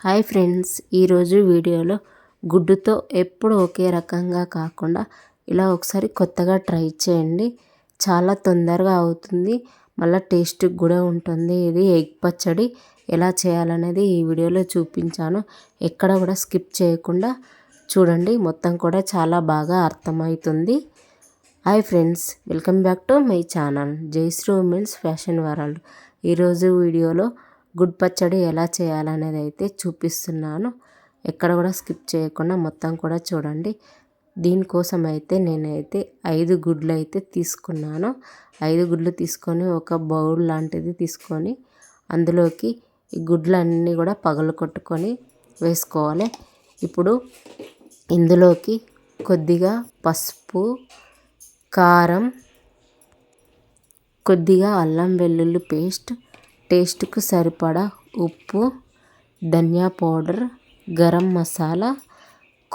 Hi friends, ఈరోజు వీడియోలో గుడ్డుతో ఎప్పుడు ఒకే రకంగా కాకుండా ఇలా ఒకసారి కొత్తగా ట్రై చేయండి. చాలా తొందరగా అవుతుంది, మళ్ళీ టేస్ట్ కూడా ఉంటుంది. ఇది ఎగ్ పచ్చడి ఎలా చేయాలనేది ఈ వీడియోలో చూపించాను. ఎక్కడ కూడా స్కిప్ చేయకుండా చూడండి, మొత్తం కూడా చాలా బాగా అర్థమవుతుంది. Hi friends, welcome back to my channel Jayashree women's fashion world. ఈరోజు వీడియోలో గుడ్ పచ్చడి ఎలా చేయాలనేది అయితే చూపిస్తున్నాను. ఎక్కడ కూడా స్కిప్ చేయకుండా మొత్తం కూడా చూడండి. దీనికోసం అయితే నేనైతే 5 గుడ్లు అయితే తీసుకున్నాను. 5 గుడ్లు తీసుకొని ఒక బౌల్ లాంటిది తీసుకొని అందులోకి ఈ గుడ్లన్నీ కూడా పగలగొట్టుకొని వేసుకోవాలి. ఇప్పుడు ఇందులోకి కొద్దిగా పసుపు, కారం, కొద్దిగా అల్లం వెల్లుల్లి పేస్ట్, టేస్ట్కు సరిపడా ఉప్పు, ధనియా పౌడర్, గరం మసాలా,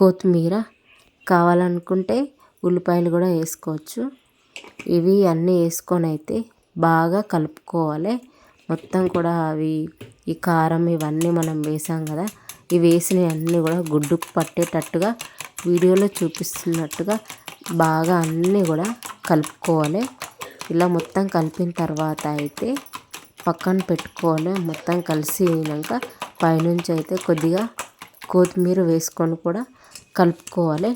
కొత్తిమీర, కావాలనుకుంటే ఉల్లిపాయలు కూడా వేసుకోవచ్చు. ఇవి అన్నీ వేసుకొని అయితే బాగా కలుపుకోవాలి. మొత్తం కూడా ఈ కారం ఇవన్నీ మనం వేసాం కదా, ఇవి వేసినవి అన్నీ కూడా గుడ్డుకు పట్టేటట్టుగా వీడియోలో చూపిస్తున్నట్టుగా బాగా అన్నీ కూడా కలుపుకోవాలి. ఇలా మొత్తం కలిపిన తర్వాత అయితే పక్కన పెట్టుకోవాలి. మొత్తం కలిసి అయినాక పైనుంచి అయితే కొద్దిగా కొత్తిమీర వేసుకొని కూడా కలుపుకోవాలి.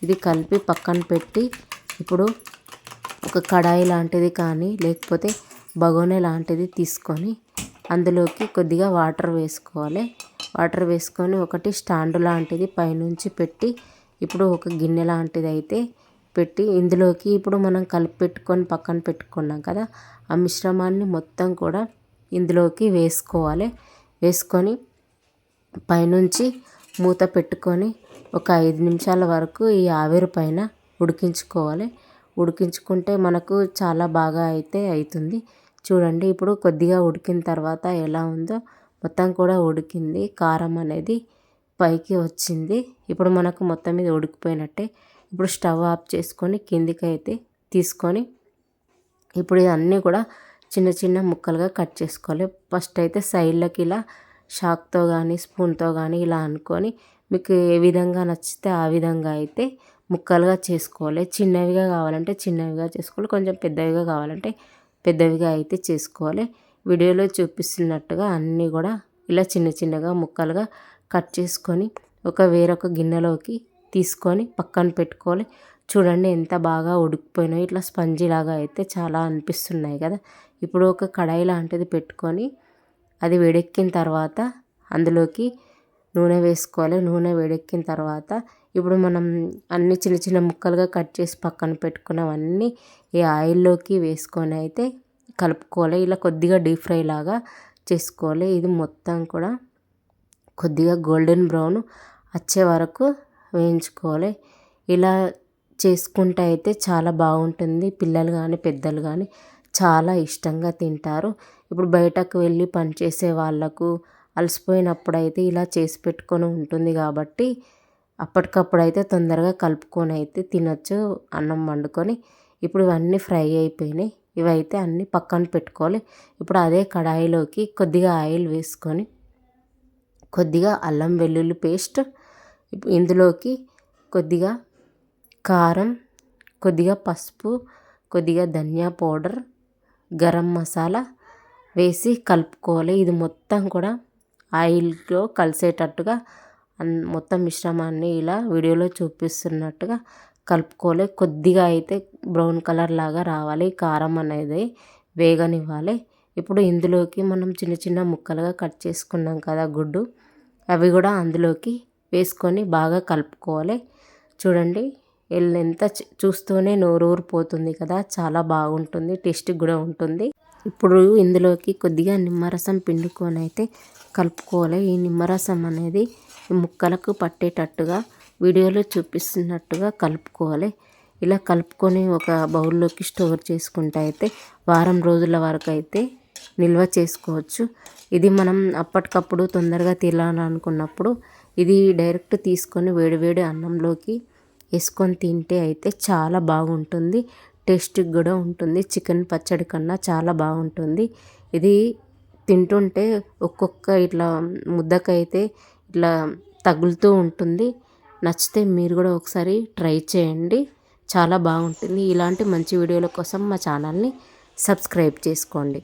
ఇది కలిపి పక్కన పెట్టి ఇప్పుడు ఒక కడాయి లాంటిది కానీ లేకపోతే బగోనె లాంటిది తీసుకొని అందులోకి కొద్దిగా వాటర్ వేసుకోవాలి. వాటర్ వేసుకొని ఒకటి స్టాండ్ లాంటిది పైనుంచి పెట్టి ఇప్పుడు ఒక గిన్నె లాంటిది అయితే పెట్టి ఇందులోకి ఇప్పుడు మనం కలిపి పెట్టుకొని పక్కన పెట్టుకున్నాం కదా, ఆ మిశ్రమాన్ని మొత్తం కూడా ఇందులోకి వేసుకోవాలి. వేసుకొని పైనుంచి మూత పెట్టుకొని ఒక 5 నిమిషాల వరకు ఈ ఆవిరి పైన ఉడికించుకోవాలి. ఉడికించుకుంటే మనకు చాలా బాగా అయితే అవుతుంది. చూడండి, ఇప్పుడు కొద్దిగా ఉడికిన తర్వాత ఎలా ఉందో మొత్తం కూడా ఉడికింది. కారం అనేది పైకి వచ్చింది. ఇప్పుడు మనకు మొత్తం మీద ఉడికిపోయినట్టే. ఇప్పుడు స్టవ్ ఆఫ్ చేసుకొని కిందికి అయితే తీసుకొని ఇప్పుడు ఇవన్నీ కూడా చిన్న చిన్న ముక్కలుగా కట్ చేసుకోవాలి. ఫస్ట్ అయితే సైడ్లకి ఇలా షాక్తో కానీ స్పూన్తో కానీ ఇలా అనుకొని మీకు ఏ విధంగా నచ్చితే ఆ విధంగా అయితే ముక్కలుగా చేసుకోవాలి. చిన్నవిగా కావాలంటే చిన్నవిగా చేసుకోవాలి, కొంచెం పెద్దవిగా కావాలంటే పెద్దవిగా అయితే చేసుకోవాలి. వీడియోలో చూపిస్తున్నట్టుగా అన్నీ కూడా ఇలా చిన్న చిన్నగా ముక్కలుగా కట్ చేసుకొని వేరొక గిన్నెలోకి తీసుకొని పక్కన పెట్టుకోవాలి. చూడండి ఎంత బాగా ఉడికిపోయినాయి. ఇట్లా స్పంజీ లాగా అయితే చాలా అనిపిస్తున్నాయి కదా. ఇప్పుడు ఒక కడాయి లాంటిది పెట్టుకొని అది వేడెక్కిన తర్వాత అందులోకి నూనె వేసుకోవాలి. నూనె వేడెక్కిన తర్వాత ఇప్పుడు మనం అన్ని చిన్న చిన్న ముక్కలుగా కట్ చేసి పక్కన పెట్టుకున్నవన్నీ ఈ ఆయిల్లోకి వేసుకొని అయితే కలుపుకోవాలి. ఇలా కొద్దిగా డీప్ ఫ్రై లాగా చేసుకోవాలి. ఇది మొత్తం కూడా కొద్దిగా గోల్డెన్ బ్రౌన్ వచ్చే వరకు వేయించుకోవాలి. ఇలా చేసుకుంటే అయితే చాలా బాగుంటుంది. పిల్లలు కానీ పెద్దలు కానీ చాలా ఇష్టంగా తింటారు. ఇప్పుడు బయటకు వెళ్ళి పనిచేసే వాళ్ళకు అలసిపోయినప్పుడు అయితే ఇలా చేసి పెట్టుకొని ఉంటుంది కాబట్టి అప్పటికప్పుడు అయితే తొందరగా కలుపుకొని అయితే తినొచ్చు అన్నం వండుకొని. ఇప్పుడు ఇవన్నీ ఫ్రై అయిపోయినాయి. ఇవైతే అన్నీ పక్కన పెట్టుకోవాలి. ఇప్పుడు అదే కడాయిలోకి కొద్దిగా ఆయిల్ వేసుకొని కొద్దిగా అల్లం వెల్లుల్లి పేస్ట్, ఇందులోకి కొద్దిగా కారం, కొద్దిగా పసుపు, కొద్దిగా ధనియా పౌడర్, గరం మసాలా వేసి కలుపుకోవాలి. ఇది మొత్తం కూడా ఆయిల్లో కలిసేటట్టుగా మొత్తం మిశ్రమాన్ని ఇలా వీడియోలో చూపిస్తున్నట్టుగా కలుపుకోవాలి. కొద్దిగా అయితే బ్రౌన్ కలర్ లాగా రావాలి. కారం అనేది వేగనివ్వాలి. ఇప్పుడు ఇందులోకి మనం చిన్న చిన్న ముక్కలుగా కట్ చేసుకున్నాం కదా గుడ్డు, అవి కూడా అందులోకి వేసుకొని బాగా కలుపుకోవాలి. చూడండి, ఎంత చూస్తూనే నోరూరిపోతుంది కదా, చాలా బాగుంటుంది, టేస్ట్ కూడా ఉంటుంది. ఇప్పుడు ఇందులోకి కొద్దిగా నిమ్మరసం పిండుకొని అయితే కలుపుకోవాలి. ఈ నిమ్మరసం అనేది ఈ ముక్కలకు పట్టేటట్టుగా వీడియోలో చూపిస్తున్నట్టుగా కలుపుకోవాలి. ఇలా కలుపుకొని ఒక బౌల్లోకి స్టోర్ చేసుకుంటే అయితే వారం రోజుల వరకు అయితే నిల్వ చేసుకోవచ్చు. ఇది మనం అప్పటికప్పుడు తొందరగా తినాలనుకున్నప్పుడు ఇది డైరెక్ట్ తీసుకొని వేడివేడి అన్నంలోకి వేసుకొని తింటే అయితే చాలా బాగుంటుంది. టేస్ట్ కూడా ఉంటుంది. చికెన్ పచ్చడి కన్నా చాలా బాగుంటుంది. ఇది తింటుంటే ఒక్కొక్క ఇట్లా ముద్దకైతే ఇట్లా తగులుతూ ఉంటుంది. నచ్చితే మీరు కూడా ఒకసారి ట్రై చేయండి, చాలా బాగుంటుంది. ఇలాంటి మంచి వీడియోల కోసం మా ఛానల్ని సబ్స్క్రైబ్ చేసుకోండి.